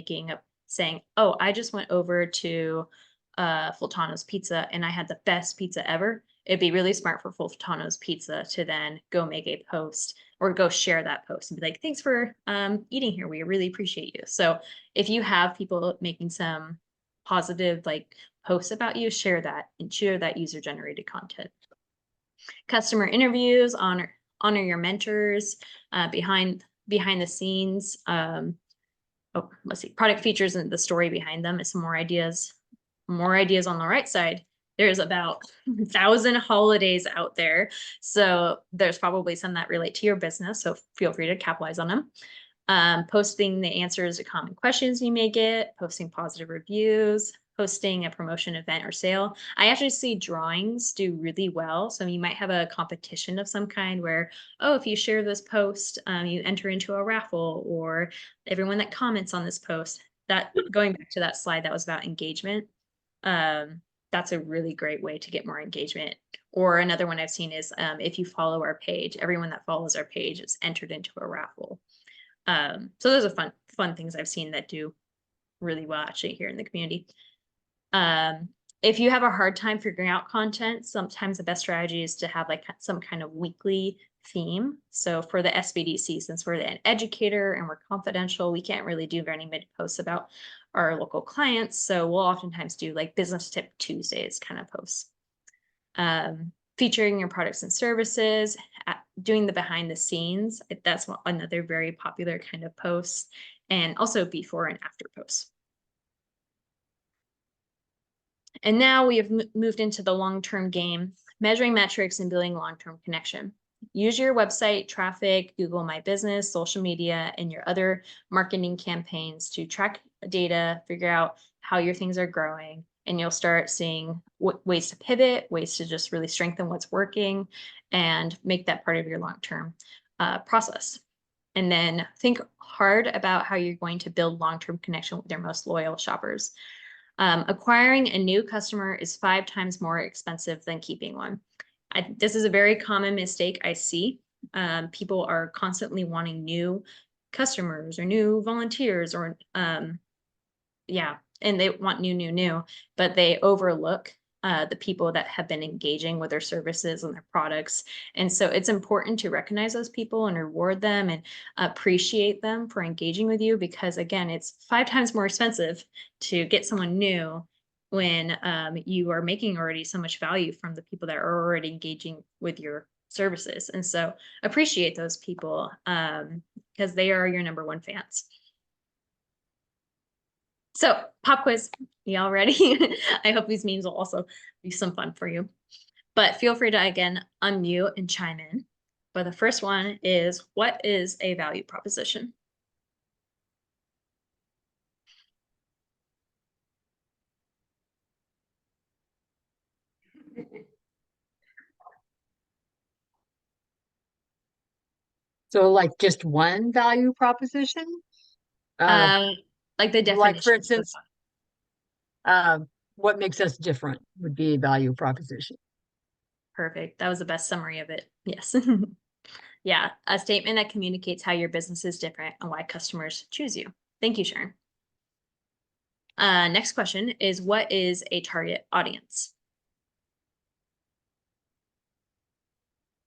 saying, oh, I just went over to Fultano's Pizza and I had the best pizza ever. it'd be really smart for Fultano's Pizza to then go make a post or go share that post and be like, thanks for eating here. We really appreciate you. So if you have people making some positive like posts about you, share that and share that user generated content. Customer interviews, honor your mentors, behind the scenes. Let's see, product features and the story behind them is some more ideas. More ideas on the right side. There's about 1,000 holidays out there. So there's probably some that relate to your business. So feel free to capitalize on them. Posting the answers to common questions you may get, posting positive reviews, hosting a promotion event or sale. I actually see drawings do really well. So you might have a competition of some kind where, oh, if you share this post, you enter into a raffle, or everyone that comments on this post. That going back to that slide that was about engagement, that's a really great way to get more engagement. Or another one I've seen is if you follow our page, everyone that follows our page is entered into a raffle. So those are fun things I've seen that do really well actually here in the community. If you have a hard time figuring out content, sometimes the best strategy is to have like some kind of weekly theme. So for the SBDC, since we're an educator and we're confidential, we can't really do very many posts about our local clients. So we'll oftentimes do like business tip Tuesdays kind of posts. Featuring your products and services, doing the behind the scenes. That's another very popular kind of post, and also before and after posts. And now we have moved into the long-term game, measuring metrics and building long-term connection. Use your website traffic, Google My Business, social media, and your other marketing campaigns to track data, figure out how your things are growing, and you'll start seeing ways to pivot, ways to just really strengthen what's working, and make that part of your long-term process. And then think hard about how you're going to build long-term connection with your most loyal shoppers. Acquiring a new customer is 5 times more expensive than keeping one. This is a very common mistake I see. People are constantly wanting new customers or new volunteers or yeah, and they want new, but they overlook the people that have been engaging with their services and their products. And so it's important to recognize those people and reward them and appreciate them for engaging with you, because again, it's 5 times more expensive to get someone new when you are making already so much value from the people that are already engaging with your services. And so appreciate those people because they are your #1 fans. So pop quiz, y'all ready? I hope these memes will also be some fun for you. But feel free to, again, unmute and chime in. But the first one is, what is a value proposition? So like just one value proposition? Like the definition. Like for instance, what makes us different would be a value proposition. Perfect. That was the best summary of it. Yes. Yeah, a statement that communicates how your business is different and why customers choose you. Thank you, Sharon. Next question is, what is a target audience?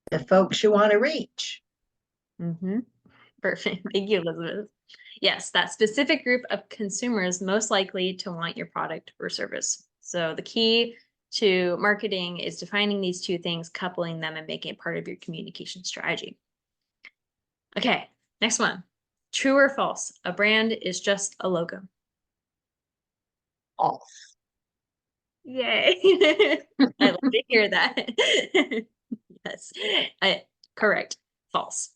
The folks you want to reach. Perfect. Thank you, Elizabeth. Yes, that specific group of consumers most likely to want your product or service. So the key to marketing is defining these two things, coupling them, and making it part of your communication strategy. Okay, next one. True or false? A brand is just a logo. False. Yay. I love to hear that. Yes, correct. False.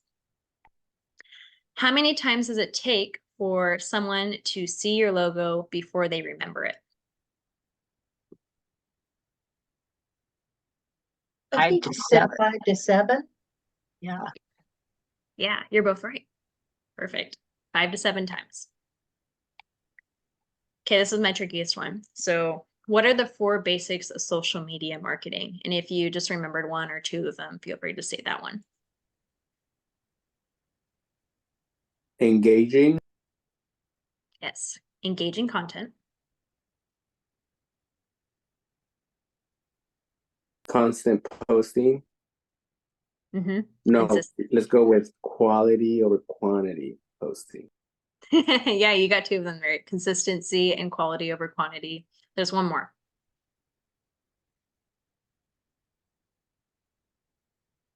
How many times does it take for someone to see your logo before they remember it? I think 5 to 7. Yeah. Yeah, you're both right. Perfect. 5 to 7 times. Okay, this is my trickiest one. So what are the 4 basics of social media marketing? And if you just remembered 1 or 2 of them, feel free to say that one. Engaging. Yes, engaging content. Constant posting. Mm-hmm. No, Consistent. let's go with quality over quantity posting. Yeah, you got two of them right. Consistency and quality over quantity. There's one more.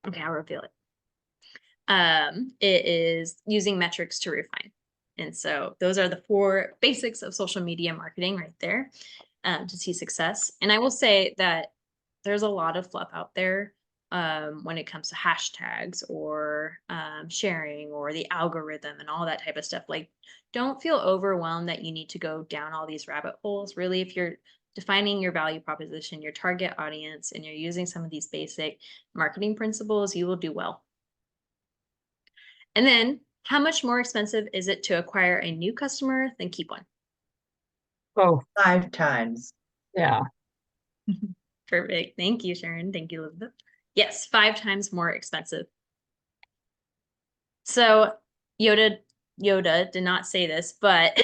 Okay, I'll reveal it. It is using metrics to refine. And so those are the 4 basics of social media marketing right there, to see success. And I will say that there's a lot of fluff out there when it comes to hashtags or sharing or the algorithm and all that type of stuff. Like, don't feel overwhelmed that you need to go down all these rabbit holes. Really, if you're defining your value proposition, your target audience, and you're using some of these basic marketing principles, you will do well. And then, how much more expensive is it to acquire a new customer than keep one? Oh, 5 times. yeah. Perfect. Thank you, Sharon. Thank you, Elizabeth. Yes, 5 times more expensive. So Yoda did not say this, but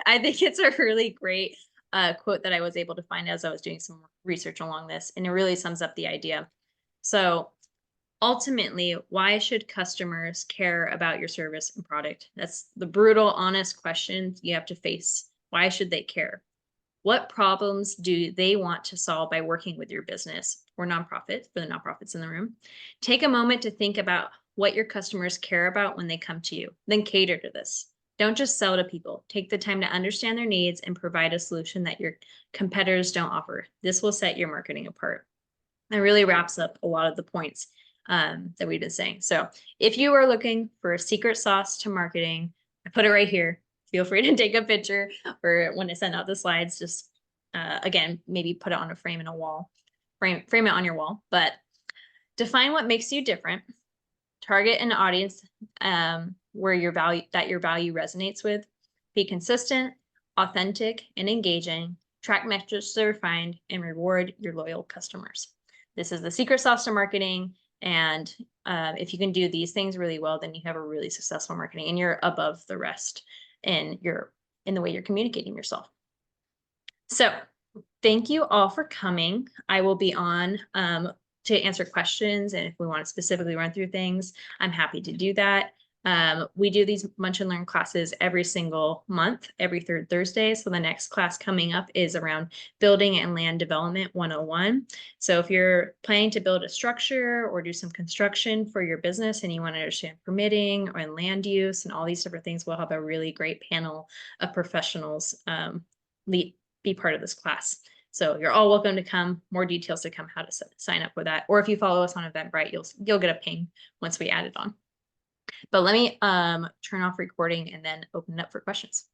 I think it's a really great quote that I was able to find as I was doing some research along this, and it really sums up the idea. So ultimately, why should customers care about your service and product? That's the brutal, honest question you have to face. Why should they care? What problems do they want to solve by working with your business or nonprofit, for the nonprofits in the room? Take a moment to think about what your customers care about when they come to you, then cater to this. Don't just sell to people. Take the time to understand their needs and provide a solution that your competitors don't offer. This will set your marketing apart. It really wraps up a lot of the points that we've been saying. So if you are looking for a secret sauce to marketing, I put it right here. Feel free to take a picture, or when I send out the slides, just again, maybe put it on a frame in a wall, frame it on your wall. But define what makes you different. Target an audience where your value resonates with. Be consistent, authentic, and engaging. Track metrics to refine and reward your loyal customers. This is the secret sauce to marketing. And if you can do these things really well, then you have a really successful marketing, and you're above the rest in the way you're communicating yourself. So thank you all for coming. I will be on to answer questions, and if we want to specifically run through things, I'm happy to do that. We do these Munch and Learn classes every single month, every 3rd Thursday. So the next class coming up is around Building and Land Development 101. So if you're planning to build a structure or do some construction for your business and you want to understand permitting or land use and all these different things, we'll have a really great panel of professionals be part of this class. So you're all welcome to come. More details to come, how to sign up for that. Or if you follow us on Eventbrite, you'll get a ping once we add it on. But let me turn off recording and then open it up for questions.